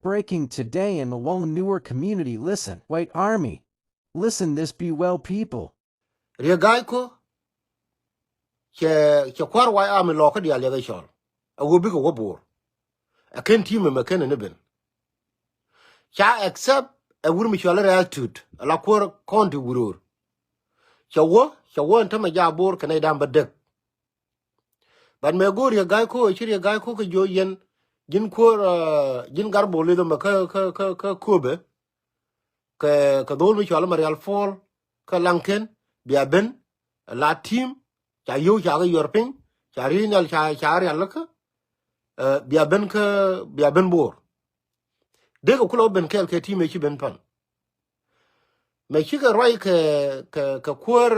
Breaking today in the Lone Newer community. Listen, White Army. Listen, this be well, people. ria gai ko che kwar wai am lo ka dia le ga chol a wo bi ko wo bor a ken ti me ken ne ben cha accept a wur mi chol attitude la kwar kon du wurur cha wo ntama ja bor ka ne dam badek ban me go ria gai ko chi ria gai ko ko jo yen jin ko jin gar bo le ma ka ko be ka dol mi chol ma real fall ka lanken bia ben la team cha yo cha ga yorpin cha rinal cha real ka bia ben bor de ko kulo ben kel ke team e chi ben pan me chi ga roi ka kwor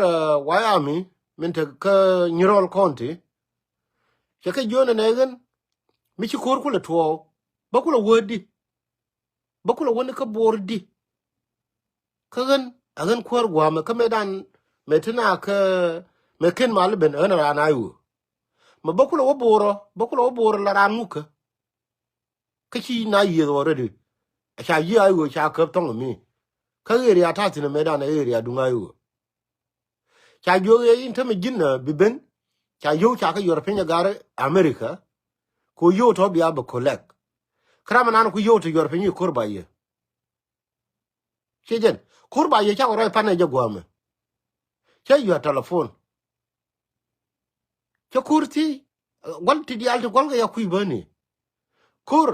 wyami min te ka nyirol county che ka jona negen mi chi kor kula to ba kula wodi ba kula woni ka bor di ka gan agan kwor gwa me ka medan me tina ka me ken mal ben ana rana yu ma ba kula wo boro la ramu ka chi na yi already cha yi ayu cha ka tong mi ka area ta tin medan area dunga yu cha jo ye inte me jinna biben cha yo cha ka European gar America ko yo to bia ba collect krama nan ko yo to European kurba ye chejen kurba ye cha ro pa ne je gwame che yo telephone che kurti gol ti dial to gol ga ya ku bani kur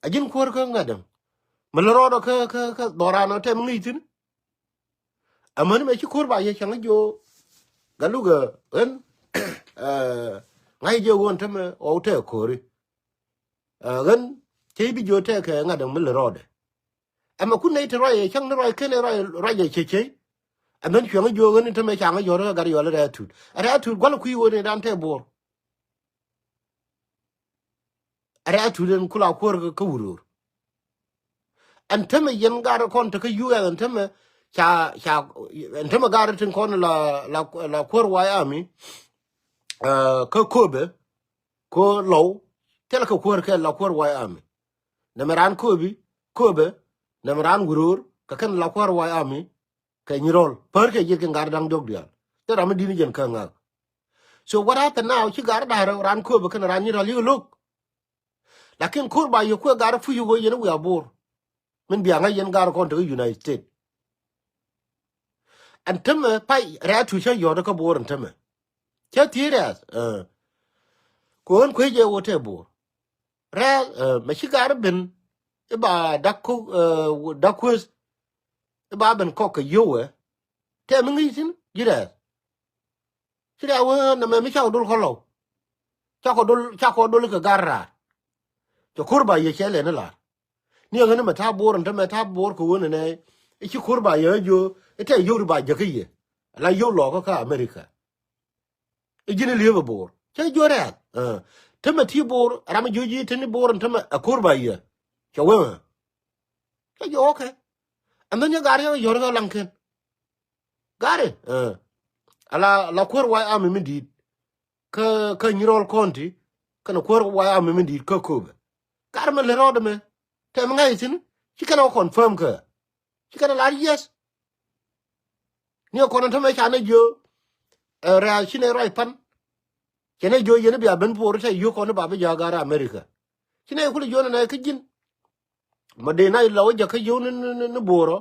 ajin kur ka ngadam maloro do ka dorano tem ngitin amani me chi kurba ye changa jo galuga en ngai je won tem o te kori gan te bi jo te ka ngadam maloro de ama kun nei te roye chang ne roye kene roye cheche amen chwa jo gan te me changa jo gar yo le tu gol ku yo ne dan te bor ara tu den kula kor ka wurur an te me yen gar kon te ka yu an te me cha an te me gar tin kon la kor wa ami ka kobe ko low tel ka kor ka la kor wa ami na meran kobe na meran wurur ka kan la kor wa ami ka nyirol par ke yir kan gar dang dog dia te ram di ni jen ka nga so what happened now chi gar da ran kobe kan ran nyirol you look lakin kur ba yo ko gar fu yu go yen we abor min biya nga yen gar kon to United States and temme pai ra tu cha yo ka bor temme cha tira ko on ko je wote bor ra ma chi gar ben e ba dakko dakkos e ba ben ko ka yo we te mi ngi tin jira tira wo na me mi cha dul ko lo cha ko dul ka garra to kur ba ye chele na la ni ngene ma ta bor temme ta bor ko wona ne e chi kur ba ye jo e te yo ba je ke ye la yo lo ka America e jine liebe bor che jore teme ti bor ram joji tene bor teme akurba ye che we che jo okay and then you got yo ga lanken gare ala la kur wa am mi di ka nyirol konti kana kur wa am mi di ka kobe kar me le rod me tem ngai tin chi kana confirm ka chi kana la yes ni ko non teme cha ne jo ra chi ne rai pan kene jo yene bia ben por te yu ko ne ba ja gara America kine ku jo na ka jin ma de na lo ja ka yo ne boro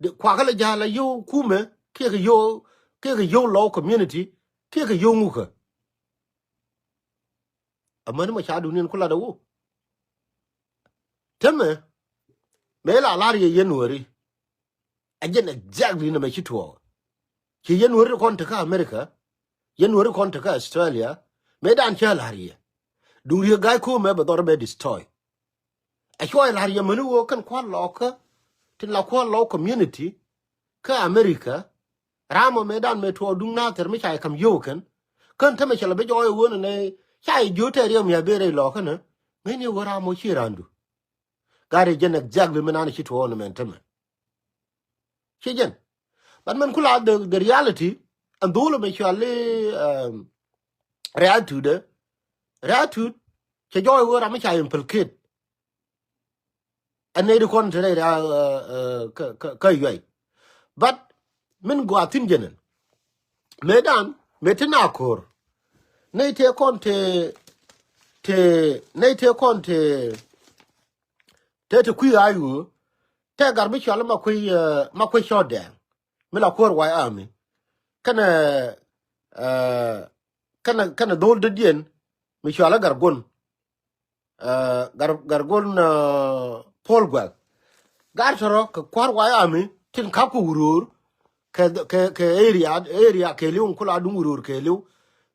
de kwa ka la ja la yo kume ke ka yo low community ke ka yo ngu ka amani ma cha du nin kula da wo teme me la la ye yenori ajen exactly na me chitwo ki yenori kon ta ka America yenori kon ta ka Australia me dan cha la ye du ye ga ko me ba dor be destroy a choy la ye manu wo kan kwa lo ka tin la kwa low community ka America ramo me dan me to dung na ter me chai kam yo kan ta me chala be joy wo ne chai jo te ri me be re lo ka ne me ni wo ramo chi randu gare jen exactly me nan chi to on men teme chi jen but man kula the reality and dole me chale reality che joy wo ramo chai implicate ane de kon tere da ka yoy but min go atin jenen medan metina kor ne te kon ne te kon te ku ayu te garbi chala ma ku shoden mi la kor wa ami kana kana dol de dien mi chala gargon gargon Paul gwal gar toro ka kwar wa ami tin ka ku urur ke area ke liun kula dun urur ke liu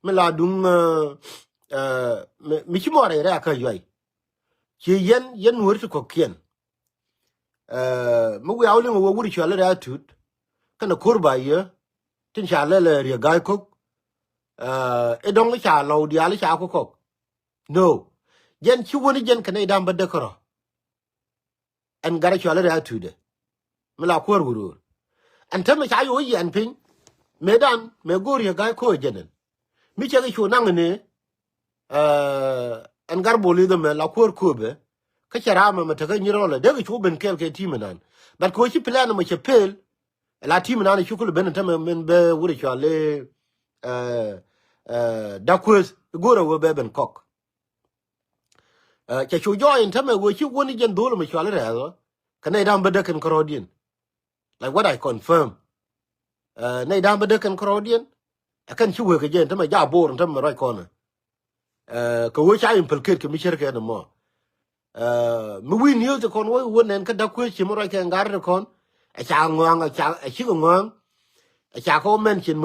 mi la dun mi ci more ra ka yoy ci yen wurtu ko kien mi wi awli wo wuri chala ra tut kana kurba ye tin chala le ri ga ko e dong cha lo dia li cha ko no yen ci woni jen kana idam ba de koro en gara chala ra tude mi la kur urur an ta mi cha yo yen pin medan me gori ga ko jenen mi che ga chu nang ne an gar boli de me la kur kube ka chara ma ta ga nyiro le de chu ben kel ke timenan but ko chi plan ma che pel la timenan chu ku ben ta men be wuri chale da kwes gora wo be ben kok che chu jo in ta me wo chi woni jen dole ma chale re zo kana idam be de kan krodien like what I confirm nay dam be de kan krodien akan chi wo ke jen ta ma ja bor ta ma right corner ko wo cha implicate ke mi cher no mo mi win yo to kon wo wonen ka da ku chi mo ra ke ngar kon a cha ngwang a cha a chi ngwang a cha ko men chin